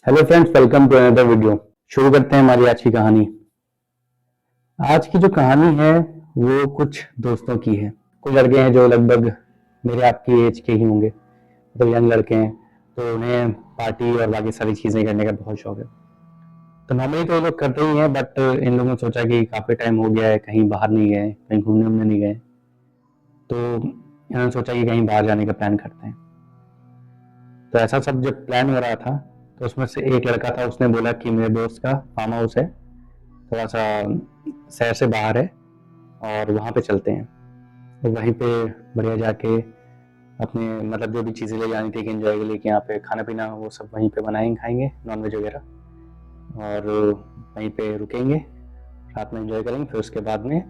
Hello friends, welcome to another video. शुरू करते हैं हमारी आज की कहानी। आज की जो कहानी है वो कुछ दोस्तों की है। कुछ लड़के हैं जो लगभग मेरे आपकी एज के ही होंगे, मतलब यंग लड़के हैं, तो उन्हें पार्टी और बाकी सारी चीजें करने का बहुत शौक है। तो नॉर्मली तो ये लोग करते ही हैं, बट इन लोगों ने सोचा कि काफी टाइम हो गया है, कहीं बाहर नहीं गए, कहीं घूमने उमने नहीं गए, तो इन्होंने सोचा कि कहीं बाहर जाने का प्लान करते हैं। तो ऐसा सब जब प्लान हो रहा था तो उसमें से एक लड़का था, उसने बोला कि मेरे दोस्त का फार्म हाउस है थोड़ा सा शहर से बाहर है और वहाँ पे चलते हैं। तो वहीं पे बढ़िया जाके अपने मतलब जो भी चीज़ें ले जानी थी कि एंजॉय के लिए, कि यहाँ पे खाना पीना वो सब वहीं पे बनाएंगे, खाएंगे नॉनवेज वगैरह, और वहीं पे रुकेंगे, रात में एंजॉय करेंगे, फिर उसके बाद में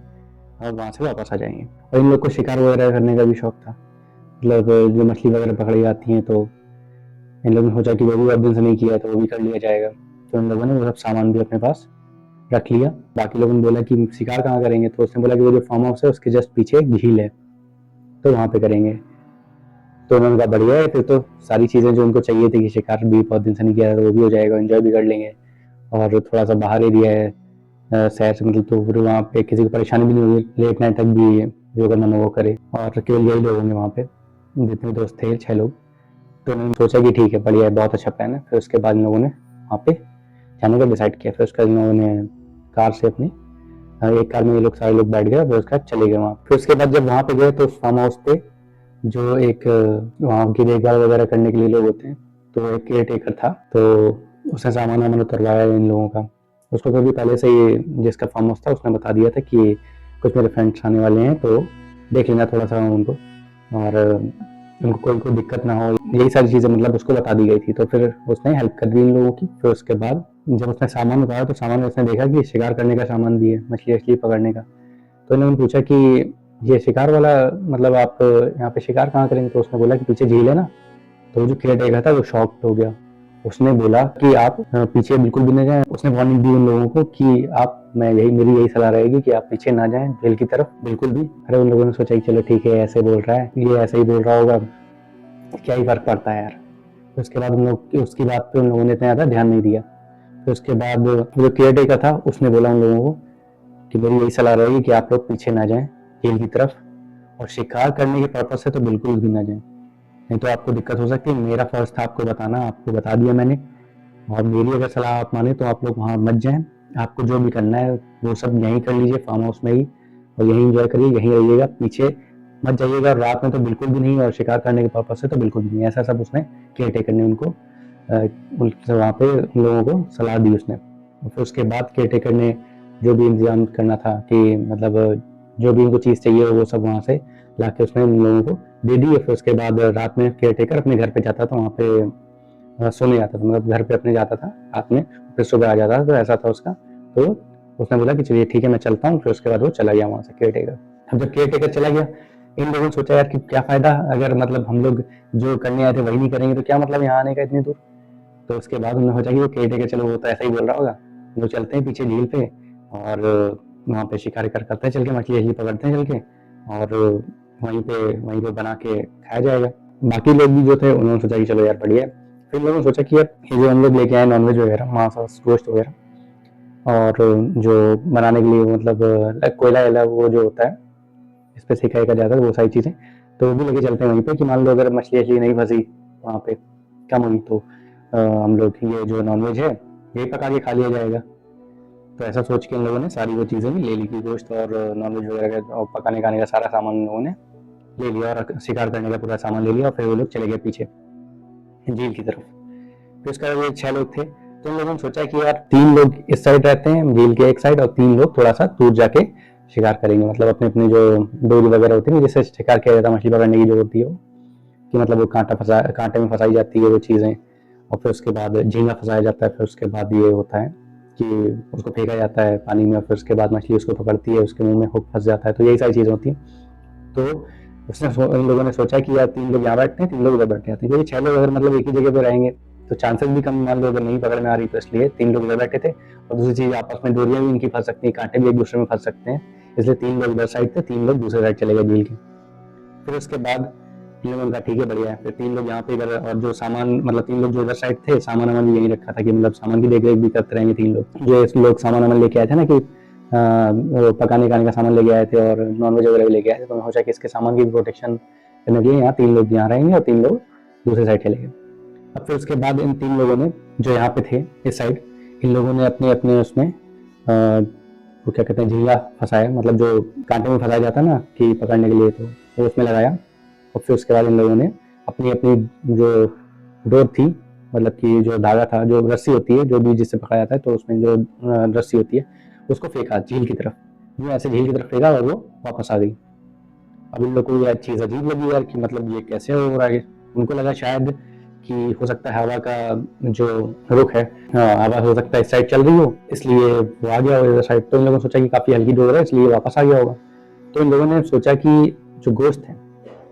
और वहाँ से वापस आ जाएंगे। और इन लोग को शिकार वगैरह करने का भी शौक था, मतलब जो मछली वगैरह पकड़ी जाती हैं तो इन लोगों ने सोचा कि वो भी बहुत दिन से नहीं किया तो वो भी कर लिया जाएगा। तो इन लोगों ने वो सब सामान भी अपने पास रख लिया। बाकी लोगों ने बोला कि शिकार कहाँ करेंगे, तो उसने बोला कि वो जो फार्म हाउस है उसके जस्ट पीछे एक झील है, तो वहाँ पे करेंगे। तो उन्होंने कहा बढ़िया है, फिर तो सारी चीज़ें जो उनको चाहिए थी कि शिकार भी बहुत दिन से नहीं किया था तो वो भी हो जाएगा, एंजॉय भी कर लेंगे, और थोड़ा सा बाहर एरिया है शहर से, मतलब तो फिर वहाँ पे किसी को परेशानी भी नहीं होगी, लेट नाइट तक भी जो करना वो करे। और केवल यही लोग होंगे वहाँ पे, जितने दोस्त थे 6 लोग। तो उन्होंने सोचा कि ठीक है, बढ़िया है, बहुत अच्छा प्लान है। फिर उसके बाद इन लोगों ने वहाँ पे जाने का डिसाइड किया। फिर उसके बाद इन लोगों ने कार से अपनी एक कार में ये लोग सारे लोग बैठ गए, फिर उसके बाद चले गए वहाँ। फिर उसके बाद जब वहाँ पे गए तो उस फार्म हाउस पे जो एक वहाँ की देखभाल वगैरह करने के लिए लोग होते हैं, तो एक केयर टेकर था, तो उसने सामान वामान उतरवाया इन लोगों का। उसको कभी पहले से ही जिसका फार्म हाउस था उसने बता दिया था कि कुछ मेरे फ्रेंड्स आने वाले हैं, तो देख लेना थोड़ा सा उनको, और उनको कोई दिक्कत ना हो, यही सारी चीज़ें मतलब उसको बता दी गई थी। तो फिर उसने हेल्प कर दी इन लोगों की। फिर उसके बाद जब उसने सामान उतारा तो सामान में उसने देखा कि शिकार करने का सामान भी है, मछली वछली पकड़ने का। तो इन्होंने पूछा कि ये शिकार वाला, मतलब आप यहाँ पे शिकार कहाँ करेंगे, तो उसने बोला कि पीछे झील है ना। तो जो केयर टेकर था वो शॉक्ड हो गया। उसने बोला कि आप पीछे बिल्कुल भी न जाएं। उसने वार्निंग दी उन लोगों को कि आप, मैं यही मेरी यही सलाह रहेगी कि आप पीछे ना जाएं झील की तरफ बिल्कुल भी। अरे उन लोगों ने सोचा कि चलो ठीक है, ऐसे बोल रहा है, ये ऐसे ही बोल रहा होगा, क्या ही फर्क पड़ता है यार। फिर उसके बाद उन लोग उसकी बात पे उन लोगों ने इतना ज़्यादा ध्यान नहीं दिया। फिर उसके बाद जो केयर टेकर था उसने बोला उन लोगों को कि मेरी यही सलाह रहेगी कि आप लोग पीछे ना जाएं झील की तरफ, और शिकार करने के पर्पज से तो बिल्कुल भी ना जाएं, नहीं तो आपको दिक्कत हो सकती है। मेरा फर्ज था आपको बताना, आपको बता दिया मैंने, और मेरी अगर सलाह आप माने तो आप लोग वहाँ मत जाएं। आपको जो भी करना है वो सब यहीं कर लीजिए फार्म हाउस में ही, और यहीं एंजॉय करिए, यहीं रहिएगा, पीछे मत जाइएगा, और रात में तो बिल्कुल भी नहीं, और शिकार करने के पर्पज से तो बिल्कुल भी नहीं। ऐसा सब उसने केयर टेकर ने उनको वहाँ पे उन लोगों को सलाह दी उसने। फिर उसके बाद केयर टेकर ने जो भी इंतजाम करना था कि मतलब जो भी उनको चीज़ चाहिए वो सब वहाँ से ला के उसने उन लोगों को दे दी। फिर उसके बाद रात में केयर टेकर अपने घर पे जाता था, वहाँ पे सोने जाता था, मतलब घर पे अपने जाता था रात में, फिर सुबह आ जाता था। तो ऐसा था उसका। तो उसने बोला कि चलिए ठीक है मैं चलता हूँ। फिर उसके बाद वो चला गया वहाँ से केयर टेकर। अब जब केयर टेकर चला गया, इन लोगों ने सोचा यार कि क्या फायदा, अगर मतलब हम लोग जो करने आए थे वही नहीं करेंगे तो क्या मतलब यहाँ आने का इतनी दूर। तो उसके बाद उन्होंने सोचा कि वो केयर टेकर, चलो वो तो ऐसा ही बोल रहा होगा, वो चलते हैं पीछे झील पे, और वहाँ पे शिकार करते हैं चल के, मछली वछली पकड़ते हैं चल के, और वहीं पे बना के खाया जाएगा। बाकी लोग भी जो थे उन्होंने सोचा कि चलो यार बढ़िया है। फिर लोगों ने सोचा कि यार ये जो हम लोग लेके आए नॉनवेज वगैरह, मांस गोश्त वगैरह, और जो बनाने के लिए मतलब कोयला वैला वो जो होता है इस पे सिखाया जाता है वो सारी चीज़ें, तो वो भी लेके चलते हैं वहीं पे, कि मान लो अगर मछली वछली नहीं फंसी वहाँ पे कम हुई तो हम लोग ये जो नॉनवेज है यही पका के खा लिया जाएगा। तो ऐसा सोच के इन लोगों ने सारी वो चीज़ें भी ले ली कि गोश्त और नॉनवेज वगैरह का और पकाने खाने का सारा सामान इन लोगों ने ले लिया, और शिकार करने का पूरा सामान ले लिया, और फिर वो लोग चले गए पीछे झील की तरफ। फिर उसके बाद 6 लोग थे, तो उन लोगों ने सोचा कि यार 3 लोग इस साइड रहते हैं झील के एक साइड, और 3 लोग थोड़ा सा दूर जाके शिकार करेंगे, मतलब अपने अपने जो डोरी वगैरह होती है जिससे शिकार किया जाता है मछली पकड़ने की जो होती है वो, कि मतलब वो कांटे में फंसाई जाती है वो चीज़ें, और फिर उसके बाद झींगा फंसाया जाता है। फिर उसके बाद ये होता है कि उसको फेंका जाता है पानी में, और फिर उसके बाद मछली उसको पकड़ती है, उसके मुंह में हुक फंस जाता है। तो यही सारी चीज़ें होती हैं। तो इन लोगों ने सोचा कि यार 3 लोग यहाँ बैठते हैं, 3 लोग उधर बैठे हैं, क्योंकि 6 लोग अगर मतलब एक ही जगह पे रहेंगे तो चांसेस भी कम, मान लो अगर नहीं पकड़ में आ रही तो इसलिए 3 लोग उधर बैठे थे। और दूसरी चीज आपस में डोरियां भी इनकी फंस सकती हैं, कांटे भी एक दूसरे में फंस सकते हैं, इसलिए 3 लोग उधर साइड थे, 3 लोग दूसरे साइड चले गए झील के। फिर उसके बाद तीन लोगों ने कहा ठीक है बढ़िया है। फिर तीन लोग यहाँ पे इधर, और जो सामान मतलब तीन लोग जो उधर साइड थे, सामान वामान भी यहीं रखा था कि मतलब सामान की देख रेख भी करते रहेंगे तीन लोग। जो लोग सामान वामान लेके आए थे ना कि पकाने का सामान लेके आए थे और नॉनवेज वगैरह भी लेके आए थे, तो सोचा कि इसके सामान की प्रोटेक्शन करने के लिए यहाँ तीन लोग यहाँ रहेंगे और तीन लोग दूसरे साइड चले गए। अब फिर उसके बाद इन तीन लोगों ने जो यहाँ पे थे इस साइड, इन लोगों ने अपने अपने उसमें वो क्या कहते हैं झींगा फंसाया, मतलब जो कांटे में फंसाया जाता है ना कि पकड़ने के लिए, तो वो उसमें लगाया। और फिर उसके बाद इन लोगों ने अपनी अपनी जो डोर थी, मतलब कि जो धागा था, जो रस्सी होती है जो भी जिससे पकड़ा जाता है, तो उसमें जो रस्सी होती है उसको फेंका झील की तरफ। जो ऐसे झील की तरफ फेंका और वो वापस आ गई। अब इन लोगों को यह चीज़ अजीब लगी यार कि मतलब ये कैसे हो रहा है। उनको लगा शायद कि हो सकता है हवा का जो रुख है, हवा हो सकता है इस साइड चल रही हो, इसलिए वो आ गया हो इधर साइड। तो इन लोगों ने सोचा कि काफ़ी हल्की डोर है इसलिए वापस आ गया होगा। तो इन लोगों ने सोचा कि जो गोश्त है,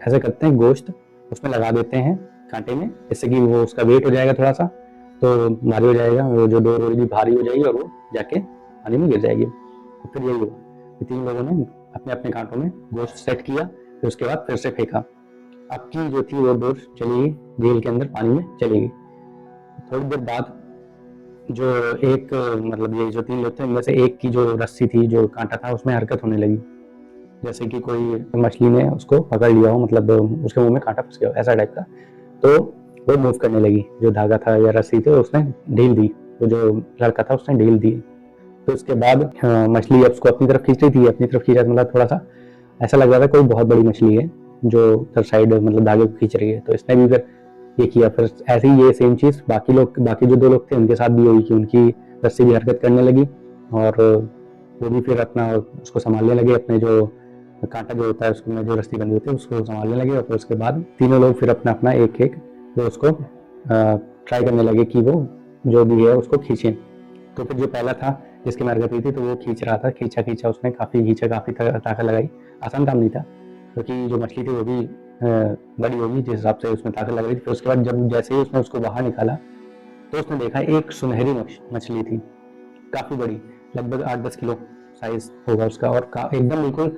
ऐसे करते हैं गोश्त उसमें लगा देते हैं कांटे में, जिससे कि वो उसका वेट हो जाएगा थोड़ा सा, तो भारी हो जाएगा, वो जो डोर होगी भारी हो जाएगी और वो जाके पानी में गिर जाएगी। तो फिर यही हुआ, तीन लोगों ने अपने अपने कांटों में गोश्त सेट किया, फिर उसके बाद फिर से फेंका। अब की जो थी वो डोर चली गई झील के अंदर, पानी में चली गई। थोड़ी देर बाद जो एक मतलब ये जो तीन लोग थे इनमें से एक की जो रस्सी थी, जो कांटा था, उसमें हरकत होने लगी, जैसे कि कोई मछली ने उसको पकड़ लिया हो, मतलब उसके मुंह में कांटा फंस गया हो, ऐसा टाइप का। तो वो मूव करने लगी, जो धागा था या रस्सी थी उसने ढील दी, तो जो लड़का था उसने ढील दी। तो उसके बाद मछली अब उसको अपनी तरफ खींच रही थी, अपनी तरफ खींचा मतलब थोड़ा सा ऐसा लग रहा था कोई बहुत बड़ी मछली है जो उधर साइड मतलब धागे को खींच रही है। तो इसने भी फिर ये किया। फिर ऐसे ही ये सेम चीज़ बाकी जो दो लोग थे उनके साथ भी हुई कि उनकी रस्सी भी हरकत करने लगी और वो भी फिर अपना उसको संभालने लगे, अपने जो कांटा जो होता है उसमें जो रस्सी बंधी होती है उसको संभालने लगे। और फिर उसके बाद तीनों लोग फिर अपना अपना एक एक वो उसको ट्राई करने लगे कि वो जो भी है उसको खींचें। तो फिर जो पहला था जिसकी मैं हरकत हुई थी, तो वो खींच रहा था, खींचा उसने काफ़ी ताकत लगाई। आसान काम नहीं था क्योंकि जो मछली थी वो भी बड़ी होगी जिस हिसाब से उसमें ताकत लग रही थी। फिर उसके बाद जब जैसे ही उसने उसको बाहर निकाला तो उसने देखा एक सुनहरी मछली थी, काफ़ी बड़ी, लगभग 8-10 किलो साइज होगा उसका, और एकदम बिल्कुल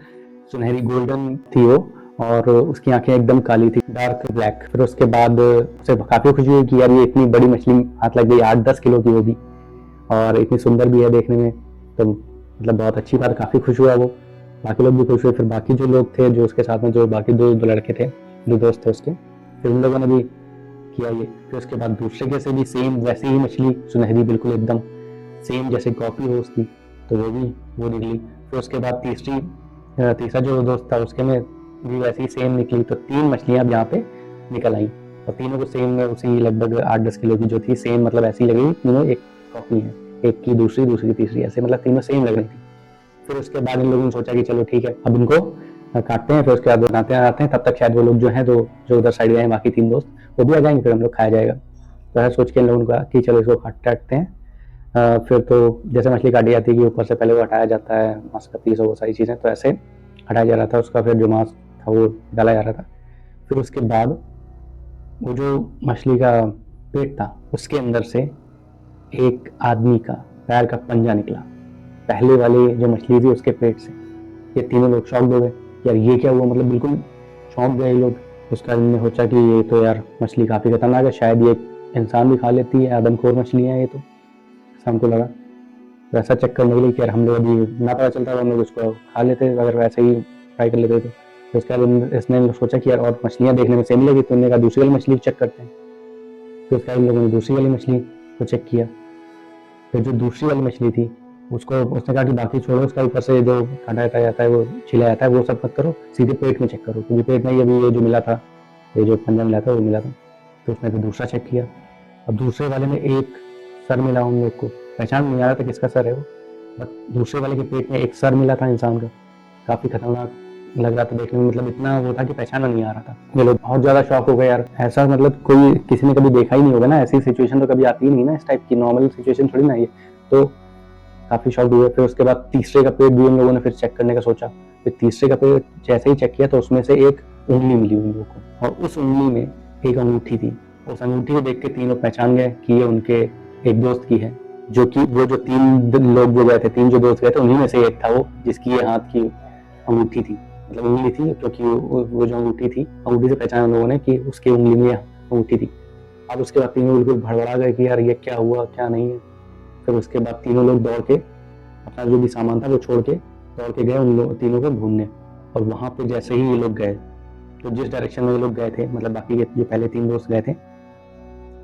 सुनहरी गोल्डन थी वो, और उसकी आंखें एकदम काली थी, डार्क ब्लैक। फिर उसके बाद उसे काफ़ी खुशी हुई कि यार ये इतनी बड़ी मछली हाथ लग गई, 8-10 किलो की वो भी, और इतनी सुंदर भी है देखने में, तो मतलब बहुत अच्छी बात, काफ़ी खुश हुआ वो। बाकी लोग भी खुश हुए। फिर बाकी जो लोग थे जो उसके साथ में, जो बाकी दो लड़के थे, दो दोस्त थे उसके, फिर उन लोगों ने भी किया ये। फिर उसके बाद दूसरे के से भी सेम वैसी ही मछली सुनहरी बिल्कुल एकदम सेम जैसे कॉपी हो उसकी, तो वो निकली। फिर उसके बाद तीसरा जो दोस्त था उसके में भी वैसी ही सेम निकली। तो तीन मछलियां अब यहाँ पे निकल आई और तीनों को सेम उसी लगभग 8-10 किलो की जो थी, सेम मतलब ऐसी लगी तीनों एक कॉपी है, एक की दूसरी की तीसरी, ऐसे मतलब तीनों सेम लग रही थी। फिर उसके बाद इन लोगों ने सोचा कि चलो ठीक है अब इनको काटते हैं, फिर उसके बाद बनाते आते हैं, तब तक शायद वो लोग जो हैं तो जो उधर साइड गए हैं बाकी तीन दोस्त वो भी आ जाएंगे, फिर हम लोग खाया जाएगा। तो ऐसा सोच के इन लोगों ने कहा कि चलो इसको काटते हैं। फिर तो जैसे मछली काटी जाती है कि ऊपर से पहले वो हटाया जाता है, मांस का पीस और वो सारी चीज़ें, तो ऐसे हटाया जा रहा था उसका, फिर जो मांस था वो डाला जा रहा था। फिर उसके बाद वो जो मछली का पेट था उसके अंदर से एक आदमी का पैर का पंजा निकला, पहले वाले जो मछली थी उसके पेट से। ये तीनों लोग शॉक हो गए, यार ये क्या हुआ, मतलब बिल्कुल चौंक गए लोग। उसका इन्होंने सोचा कि ये तो यार मछली काफ़ी खतरनाक है, शायद ये इंसान भी खा लेती है, आदमखोर मछली है ये तो, ऐसा हमको लगा। तो ऐसा चेक करने के लिए कि यार हम लोग अभी ना पता चलता हम लोग उसको खा लेते अगर वैसे ही ट्राई कर लेते। तो उसके बाद इसने सोचा कि यार और मछलियाँ देखने में सेम लगी, तो उन्होंने कहा दूसरी वाली मछली चेक करते हैं। फिर उसके बाद इन लोगों ने दूसरी वाली मछली को चेक किया। फिर जो दूसरी वाली मछली थी उसको उसने कहा कि बाकी छोड़ो, उसका ऊपर से जो काटा जाता है वो छिला जाता है वो सब मत करो, सीधे पेट में चेक करो, क्योंकि पेट में अभी ये जो मिला था, ये जो पंजा मिला था वो मिला था। तो उसने फिर दूसरा चेक किया। अब दूसरे वाले में एक सर मिला उन लोग को, पहचान नहीं आ रहा था किसका सर है वो, बट दूसरे वाले के पेट में एक सर मिला था इंसान का, काफ़ी खतरनाक लग रहा था देखने में, मतलब इतना वो था कि पहचाना नहीं आ रहा था। ये लोग बहुत ज़्यादा शॉक हो गए यार, ऐसा मतलब कोई किसी ने कभी देखा ही नहीं होगा ना, ऐसी सिचुएशन तो कभी आती ही नहीं ना, इस टाइप की नॉर्मल सिचुएशन थोड़ी ना ये। तो काफ़ी शॉक हुए। फिर उसके बाद तीसरे का पेट भी उन लोगों ने फिर चेक करने का सोचा। फिर तीसरे का पेट जैसे ही चेक किया तो उसमें से एक उंगली मिली उन लोगों को, और उस उंगली में एक अंगूठी थी। उस अंगूठी को देख के तीनों पहचान गए कि ये उनके एक दोस्त की है, जो कि वो जो तीन लोग जो गए थे, तीन जो दोस्त गए थे उन्हीं में से एक था वो जिसकी ये हाथ की अंगूठी थी। मतलब उंगली थी, क्योंकि वो जो अंगूठी थी, अंगूठी से पहचाना लोगों ने कि उसकी उंगली में अंगूठी थी। अब उसके बाद तीनों बिल्कुल भड़बड़ा गए कि यार ये क्या हुआ क्या नहीं है। फिर उसके बाद तीनों लोग दौड़ के अपना जो भी सामान था वो छोड़ के दौड़ के गए उन लोग तीनों को ढूंढने। और वहां पे जैसे ही ये लोग गए, तो जिस डायरेक्शन में ये लोग गए थे, मतलब बाकी के जो पहले 3 दोस्त गए थे,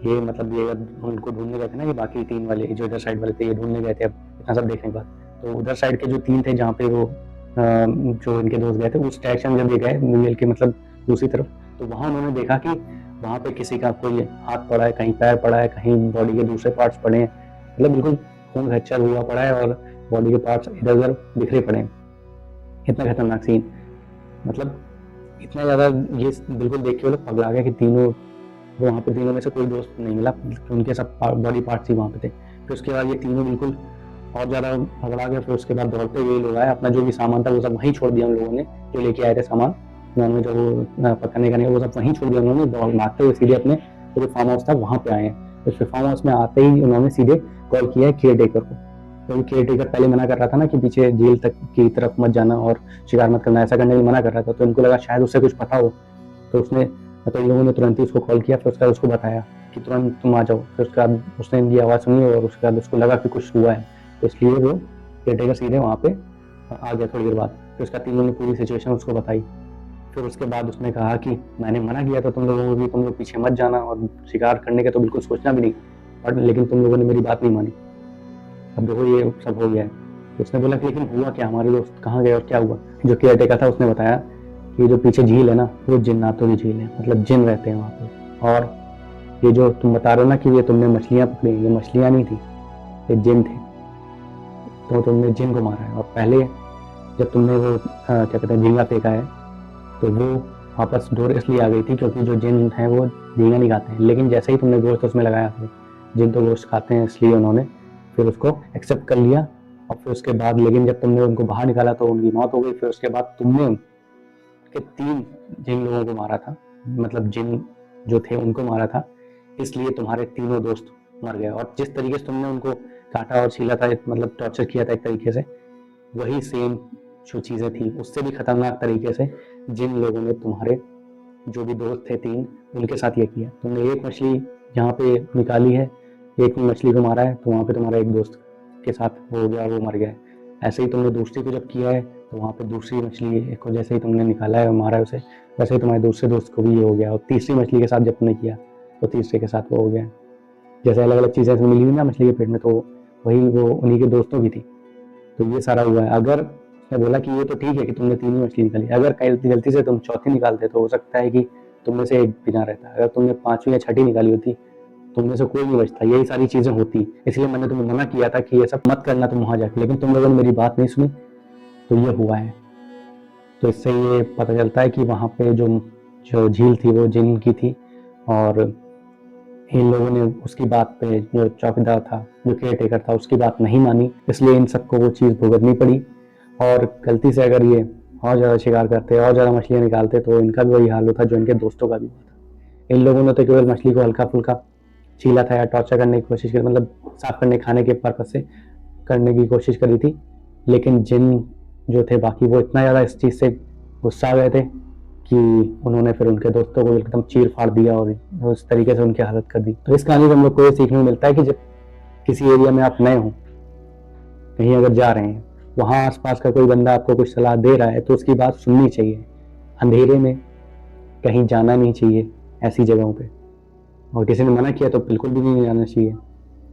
ये मतलब ये उनको ढूंढने गए थे ना, ये बाकी 3 वाले जो इधर साइड वाले थे ये ढूंढने गए थे। अब इतना सब देखने के बाद तो उधर साइड के जो 3 थे जहाँ पे वो जो इनके दोस्त गए थे, उस डायरेक्शन जब ये गए मिल के मतलब दूसरी तरफ, तो वहां उन्होंने देखा कि वहां पे किसी का कोई हाथ पड़ा है, कहीं पैर पड़ा है, कहीं बॉडी के दूसरे पार्ट्स पड़े हैं, मतलब बिल्कुल खून खच्चर हुआ पड़ा है और बॉडी के पार्ट्स इधर उधर बिखरे पड़े हैं। इतना खतरनाक सीन, मतलब इतना ज्यादा ये बिल्कुल देख के वो लोग पगला गए कि तीनों, वहाँ पे तीनों में से कोई दोस्त नहीं मिला, उनके सब बॉडी पार्ट्स ही वहाँ पे थे। फिर उसके बाद ये तीनों बिल्कुल और ज़्यादा भगड़ा गया। फिर उसके बाद दौड़ते हुए लोग आए, अपना जो भी सामान था वो सब वहीं छोड़ दिया उन लोगों ने, जो लेके आए थे सामान नॉनवेज जो पकड़ने का नहीं, वो सब वहीं छोड़ दिया उन्होंने। भागते हुए सीधे अपने जो फार्म हाउस था वहाँ पे आए हैं। फिर फार्म हाउस में आते ही उन्होंने सीधे कॉल किया है केयर टेकर को, क्योंकि केयर टेकर पहले मना कर रहा था ना कि पीछे जेल तक की तरफ मत जाना और शिकार मत करना, ऐसा करने में मना कर रहा था। तो उनको लगा शायद उससे कुछ पता हो, तो उसने तो इन लोगों ने तुरंत ही उसको कॉल किया। फिर उसके बाद उसको बताया कि तुरंत तुम आ जाओ। फिर उसके बाद उसने इनकी आवाज़ सुनी और उसके बाद उसको लगा कि कुछ हुआ है, तो इसलिए वो केयरटेकर सीधे वहाँ पे आ गया थोड़ी देर बाद। फिर उसका तीनों ने पूरी सिचुएशन उसको बताई। फिर उसके बाद उसने कहा कि मैंने मना किया था तुम लोगों को भी, तुम लोग पीछे मत जाना और शिकार करने का तो बिल्कुल सोचना भी नहीं, बट लेकिन तुम लोगों ने मेरी बात नहीं मानी। अब देखो ये सब हो गया है। तो उसने बोला कि लेकिन हुआ क्या, हमारे दोस्त कहाँ गए और क्या हुआ। जो केयरटेकर था उसने बताया कि जो पीछे झील है ना, वो जिन्नातों की झील है, मतलब जिन रहते हैं वहाँ पे। और ये जो तुम बता रहे हो ना कि ये तुमने मछलियाँ पकड़ी, ये मछलियाँ नहीं थी, ये जिन थे। तो तुमने जिन को मारा है। और पहले जब तुमने वो क्या कहते हैं झींगा फेंका है, तो वो वापस डोर इसलिए आ गई थी क्योंकि जो जिन हैं वो झींगा नहीं खाते हैं। लेकिन जैसे ही तुमने गोश्त उसमें लगाया, तो जिन तो गोश्त खाते हैं, इसलिए उन्होंने फिर उसको एक्सेप्ट कर लिया। और फिर उसके बाद लेकिन जब तुमने उनको बाहर निकाला तो उनकी मौत हो गई। फिर उसके बाद तुमने उनके 3 जिन लोगों को मारा था, मतलब जिन जो थे उनको मारा था, इसलिए तुम्हारे तीनों दोस्त मर गए। और जिस तरीके से तुमने उनको काटा और छीला था, मतलब टॉर्चर किया था एक तरीके से, वही सेम जो चीजें थी उससे भी खतरनाक तरीके से जिन लोगों ने तुम्हारे जो भी दोस्त थे 3, उनके साथ ये किया। तुमने एक मछली यहाँ पे निकाली है, एक मछली को मारा है, तो वहाँ पे तुम्हारा एक दोस्त के साथ हो गया, वो मर गया है। ऐसे ही तुमने दूसरी को जब किया है, तो वहाँ पे दूसरी मछली को जैसे ही तुमने निकाला है और मारा है उसे, वैसे ही तुम्हारे दूसरे दोस्त को भी ये हो गया। और तीसरी मछली के साथ जब तुमने किया, तो तीसरे के साथ वो हो गया। जैसे अलग अलग चीज़ें मिली हुई ना मछली के पेट में, तो वही वो उन्हीं के दोस्तों की थी। तो ये सारा हुआ है। अगर मैं बोला कि ये तो ठीक है कि तुमने 3 ही मछली निकाली, अगर गलती से तुम चौथी निकालते तो हो सकता है कि तुम में से एक भी ना रहता। अगर तुमने 5वीं या 6ठी निकाली होती, तुम में से कोई नहीं बचता। यही सारी चीजें होती, इसलिए मैंने तुम्हें मना किया था कि ये सब मत करना तुम वहां जाके, लेकिन तुम लोगों ने मेरी बात नहीं सुनी, तो ये हुआ है। तो इससे ये पता चलता है कि वहां पे जो जो झील थी वो जिन की थी, और इन लोगों ने उसकी बात पे, जो चौकीदार था, जो केयर टेकर था, उसकी बात नहीं मानी, इसलिए इन सबको वो चीज़ भुगतनी पड़ी। और गलती से अगर ये और ज़्यादा शिकार करते, और ज़्यादा मछलियाँ निकालते, तो इनका भी वही हाल होता जो इनके दोस्तों का भी हुआ था। इन लोगों ने तो केवल मछली को हल्का फुल्का छीला था या टॉर्चर करने की कोशिश की, मतलब साफ करने खाने के पर्पज से करने की कोशिश करी थी। लेकिन जिन जो थे बाकी, वो इतना ज़्यादा इस चीज़ से गुस्सा आ गए थे कि उन्होंने फिर उनके दोस्तों को एकदम चीर फाड़ दिया और उस तरीके से उनकी हालत कर दी। तो इस कहानी से हम लोग को ये सीखने को मिलता है कि जब किसी एरिया में आप नए हो, कहीं अगर जा रहे हैं, वहाँ आसपास का कोई बंदा आपको कुछ सलाह दे रहा है, तो उसकी बात सुननी चाहिए। अंधेरे में कहीं जाना नहीं चाहिए ऐसी जगहों पे, और किसी ने मना किया तो बिल्कुल भी नहीं जाना चाहिए।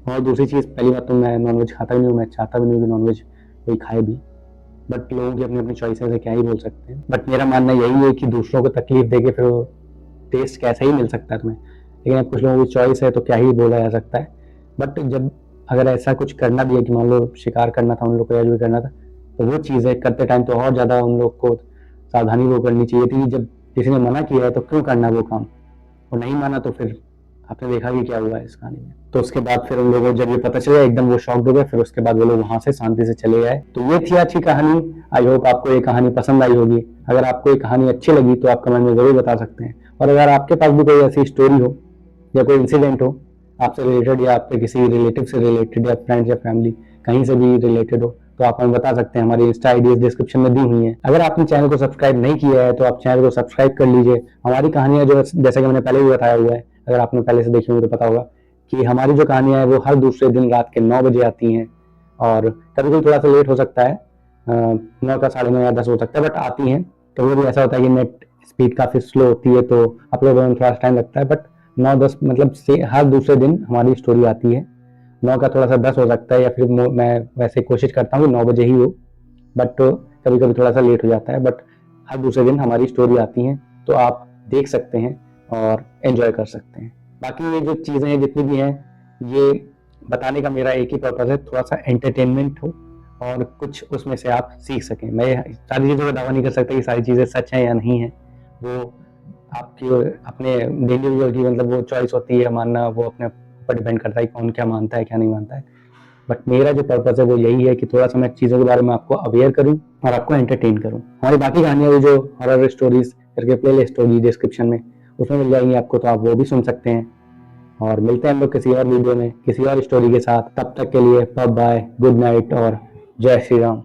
और दूसरी चीज़, पहली बात तो मैं नॉनवेज खाता भी नहीं हूँ, मैं चाहता भी नहीं हूँ कि नॉनवेज कोई खाए भी, बट लोगों की अपनी अपनी चॉइसेस है, क्या ही बोल सकते हैं। बट मेरा मानना यही है कि दूसरों को तकलीफ देके फिर टेस्ट कैसे ही मिल सकता है तुम्हें, लेकिन अब कुछ लोगों की चॉइस है तो क्या ही बोला जा सकता है। बट जब अगर ऐसा कुछ करना भी है कि मान लो शिकार करना था उन लोग को या जो भी करना था, तो वो चीज़ें करते टाइम तो और ज़्यादा उन लोग को सावधानी वो करनी चाहिए थी। जब किसी ने मना किया है तो क्यों करना वो काम, और नहीं माना तो फिर आपने देखा कि क्या हुआ है इस कहानी में। तो उसके बाद फिर उन लोगों को जब ये पता चला, एकदम वो शॉक्ड हो गए। फिर उसके बाद वो लोग वहां से शांति से चले आए। तो ये थी अच्छी कहानी। आई होप आपको ये कहानी पसंद आई होगी। अगर आपको ये कहानी अच्छी लगी तो आप कमेंट में जरूर बता सकते हैं। और अगर आपके पास भी कोई ऐसी स्टोरी हो या कोई इंसिडेंट हो आपसे रिलेटेड, या आपके किसी रिलेटिव से रिलेटेड, या फ्रेंड्स या फैमिली कहीं से भी रिलेटेड हो, तो आप हमें बता सकते हैं। हमारी इंस्टा आईडी डिस्क्रिप्शन में दी हुई है। अगर आपने चैनल को सब्सक्राइब नहीं किया है तो आप चैनल को सब्सक्राइब कर लीजिए। हमारी कहानियां जो जैसे कि मैंने पहले भी बताया हुआ है, अगर आपने पहले से देखी होगी तो पता होगा कि हमारी जो कहानियां है वो हर दूसरे दिन रात के 9 बजे आती हैं, और कभी कभी थोड़ा सा लेट हो सकता है, 9 का 9:30 या 10 हो सकता है, बट आती हैं। कभी कभी ऐसा होता है कि नेट स्पीड काफ़ी स्लो होती है तो अपलोड होने में थोड़ा टाइम लगता है, बट 9-10 मतलब से हर दूसरे दिन हमारी स्टोरी आती है। 9 का थोड़ा सा 10 हो सकता है, या फिर मैं वैसे कोशिश करता हूँ कि 9 बजे ही हो, बट कभी कभी थोड़ा सा लेट हो जाता है, बट हर दूसरे दिन हमारी स्टोरी आती हैं, तो आप देख सकते हैं और एंजॉय कर सकते हैं। बाकी ये जो चीज़ें हैं जितनी भी हैं, ये बताने का मेरा एक ही पर्पज़ है, थोड़ा सा एंटरटेनमेंट हो और कुछ उसमें से आप सीख सकें। मैं सारी चीज़ों का दावा नहीं कर सकता कि सारी चीज़ें सच हैं या नहीं है, वो आपकी अपने इंडिविजुअल की मतलब वो चॉइस होती है, मानना वो अपने ऊपर डिपेंड करता है कौन क्या मानता है क्या नहीं मानता है। बट मेरा जो पर्पस है वो यही है कि थोड़ा सा मैं चीज़ों के बारे में आपको अवेयर करूं और आपको एंटरटेन करूं। हमारी बाकी कहानियां भी जो हॉरर स्टोरीज करके प्ले लिस्ट होगी डिस्क्रिप्शन में, उसमें मिल जाएंगी आपको, तो आप वो भी सुन सकते हैं। और मिलते हैं हम लोग किसी और वीडियो में किसी और स्टोरी के साथ। तब तक के लिए बाय बाय, गुड नाइट और जय श्री राम।